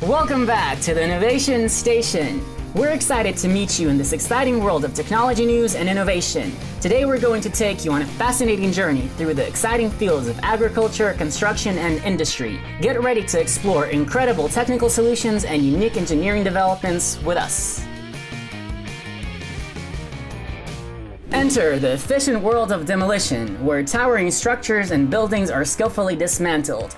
Welcome back to the Innovation Station. We're excited to meet you in this exciting world of technology news and innovation. Today we're going to take you on a fascinating journey through the exciting fields of agriculture, construction, and industry. Get ready to explore incredible technical solutions and unique engineering developments with us. Enter the efficient world of demolition, where towering structures and buildings are skillfully dismantled.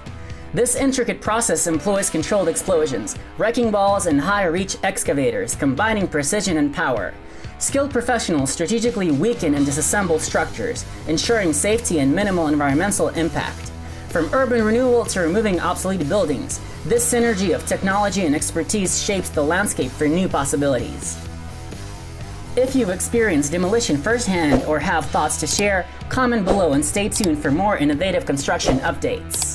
This intricate process employs controlled explosions, wrecking balls, and high-reach excavators, combining precision and power. Skilled professionals strategically weaken and disassemble structures, ensuring safety and minimal environmental impact. From urban renewal to removing obsolete buildings, this synergy of technology and expertise shapes the landscape for new possibilities. If you've experienced demolition firsthand or have thoughts to share, comment below and stay tuned for more innovative construction updates.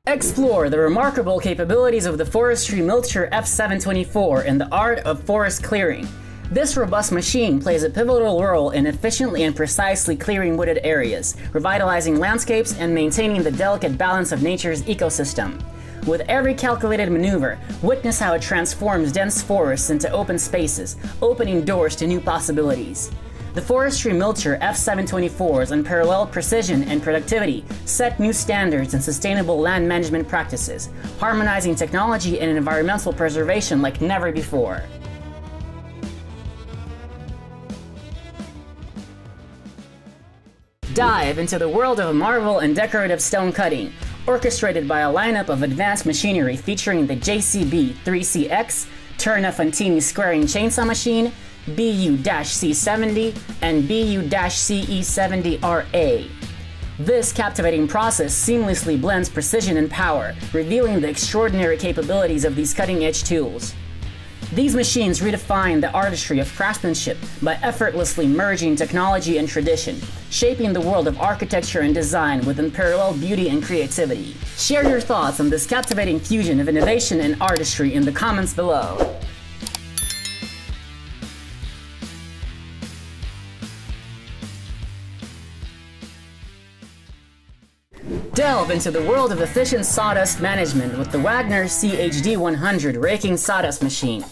Explore the remarkable capabilities of the forestry mulcher F724 in the art of forest clearing. This robust machine plays a pivotal role in efficiently and precisely clearing wooded areas, revitalizing landscapes and maintaining the delicate balance of nature's ecosystem. With every calculated maneuver, witness how it transforms dense forests into open spaces, opening doors to new possibilities. The forestry mulcher F724's unparalleled precision and productivity set new standards in sustainable land management practices, harmonizing technology and environmental preservation like never before. Dive into the world of marvel and decorative stone cutting, orchestrated by a lineup of advanced machinery featuring the JCB 3CX, Turner Fantini squaring chainsaw machine, BU-C70, and BU-CE70RA. This captivating process seamlessly blends precision and power, revealing the extraordinary capabilities of these cutting-edge tools. These machines redefine the artistry of craftsmanship by effortlessly merging technology and tradition, shaping the world of architecture and design with unparalleled beauty and creativity. Share your thoughts on this captivating fusion of innovation and artistry in the comments below. Delve into the world of efficient sawdust management with the Wagner CHD100 raking sawdust machine.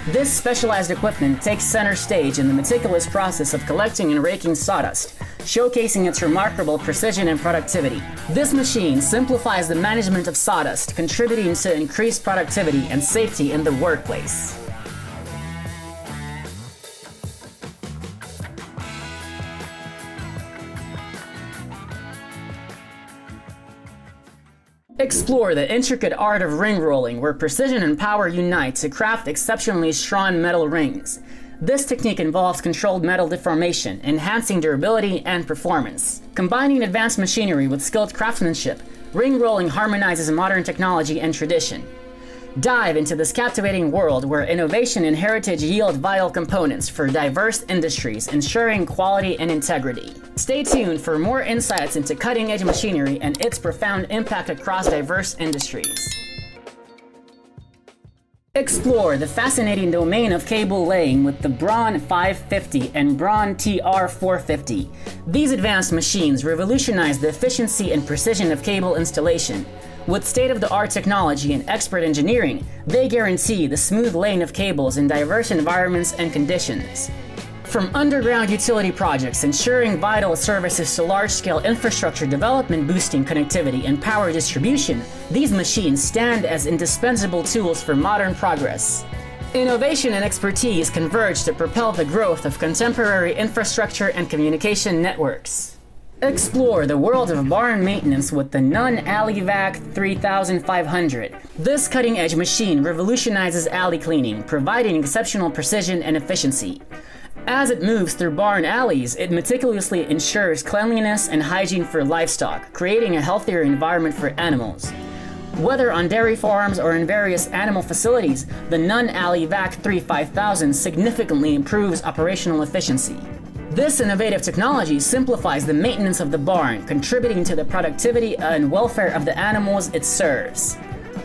This specialized equipment takes center stage in the meticulous process of collecting and raking sawdust, showcasing its remarkable precision and productivity. This machine simplifies the management of sawdust, contributing to increased productivity and safety in the workplace. Explore the intricate art of ring rolling, where precision and power unite to craft exceptionally strong metal rings. This technique involves controlled metal deformation, enhancing durability and performance. Combining advanced machinery with skilled craftsmanship, ring rolling harmonizes modern technology and tradition. Dive into this captivating world where innovation and heritage yield vital components for diverse industries, ensuring quality and integrity. Stay tuned for more insights into cutting-edge machinery and its profound impact across diverse industries. Explore the fascinating domain of cable laying with the Braun 550 and Braun TR 450. These advanced machines revolutionize the efficiency and precision of cable installation. With state-of-the-art technology and expert engineering, they guarantee the smooth laying of cables in diverse environments and conditions. From underground utility projects ensuring vital services to large-scale infrastructure development boosting connectivity and power distribution, these machines stand as indispensable tools for modern progress. Innovation and expertise converge to propel the growth of contemporary infrastructure and communication networks. Explore the world of barn maintenance with the Non-Alleyvac 3500. This cutting-edge machine revolutionizes alley cleaning, providing exceptional precision and efficiency. As it moves through barn alleys, it meticulously ensures cleanliness and hygiene for livestock, creating a healthier environment for animals. Whether on dairy farms or in various animal facilities, the Non-Alleyvac 5000 significantly improves operational efficiency. This innovative technology simplifies the maintenance of the barn, contributing to the productivity and welfare of the animals it serves.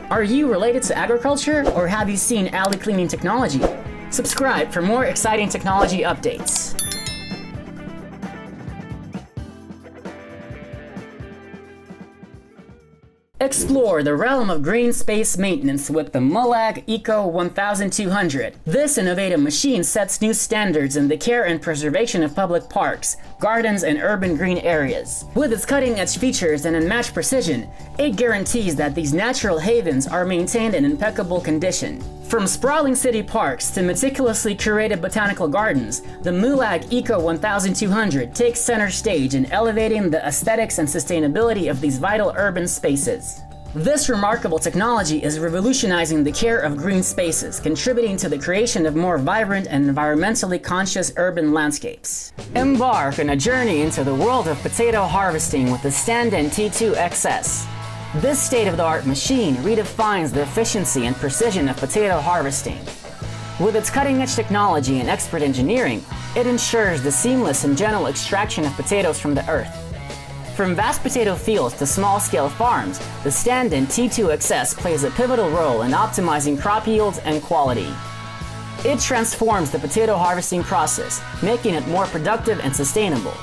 Are you related to agriculture, or have you seen alley cleaning technology? Subscribe for more exciting technology updates. Explore the realm of green space maintenance with the Mullag Eco 1200. This innovative machine sets new standards in the care and preservation of public parks, gardens, and urban green areas. With its cutting-edge features and unmatched precision, it guarantees that these natural havens are maintained in impeccable condition. From sprawling city parks to meticulously curated botanical gardens, the Mullag Eco 1200 takes center stage in elevating the aesthetics and sustainability of these vital urban spaces. This remarkable technology is revolutionizing the care of green spaces, contributing to the creation of more vibrant and environmentally conscious urban landscapes. Embark on a journey into the world of potato harvesting with the Stand-in T2 XS. This state-of-the-art machine redefines the efficiency and precision of potato harvesting. With its cutting-edge technology and expert engineering, it ensures the seamless and gentle extraction of potatoes from the earth. From vast potato fields to small-scale farms, the Stand-in T2 XS plays a pivotal role in optimizing crop yields and quality. It transforms the potato harvesting process, making it more productive and sustainable.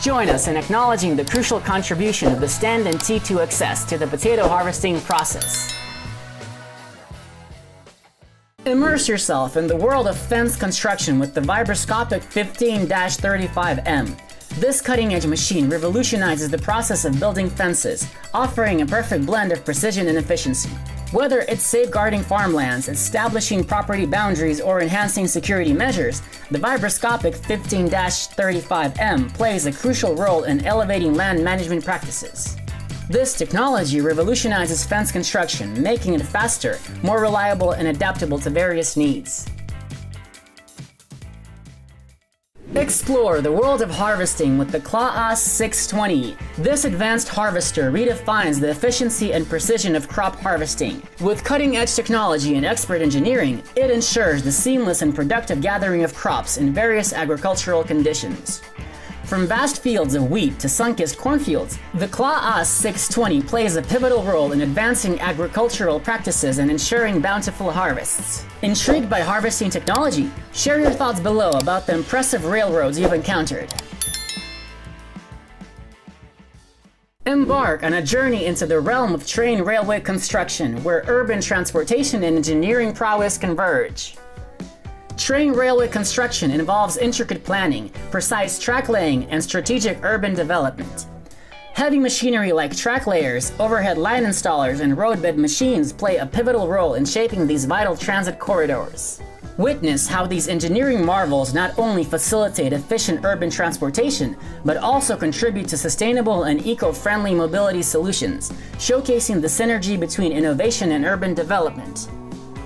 Join us in acknowledging the crucial contribution of the Stand-in T2 XS to the potato harvesting process. Immerse yourself in the world of fence construction with the vibroscopic 15-35M. This cutting-edge machine revolutionizes the process of building fences, offering a perfect blend of precision and efficiency. Whether it's safeguarding farmlands, establishing property boundaries, or enhancing security measures, the vibroscopic 15-35M plays a crucial role in elevating land management practices. This technology revolutionizes fence construction, making it faster, more reliable, and adaptable to various needs. Explore the world of harvesting with the colossal 620. This advanced harvester redefines the efficiency and precision of crop harvesting. With cutting-edge technology and expert engineering, it ensures the seamless and productive gathering of crops in various agricultural conditions. From vast fields of wheat to sun-kissed cornfields, the colossal 620 plays a pivotal role in advancing agricultural practices and ensuring bountiful harvests. Intrigued by harvesting technology? Share your thoughts below about the impressive railroads you've encountered. Embark on a journey into the realm of train railway construction, where urban transportation and engineering prowess converge. Train railway construction involves intricate planning, precise track laying, and strategic urban development. Heavy machinery like track layers, overhead line installers, and roadbed machines play a pivotal role in shaping these vital transit corridors. Witness how these engineering marvels not only facilitate efficient urban transportation, but also contribute to sustainable and eco-friendly mobility solutions, showcasing the synergy between innovation and urban development.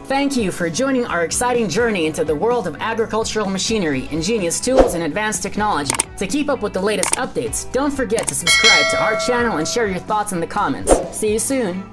Thank you for joining our exciting journey into the world of agricultural machinery, ingenious tools, and advanced technology. To keep up with the latest updates, don't forget to subscribe to our channel and share your thoughts in the comments. See you soon!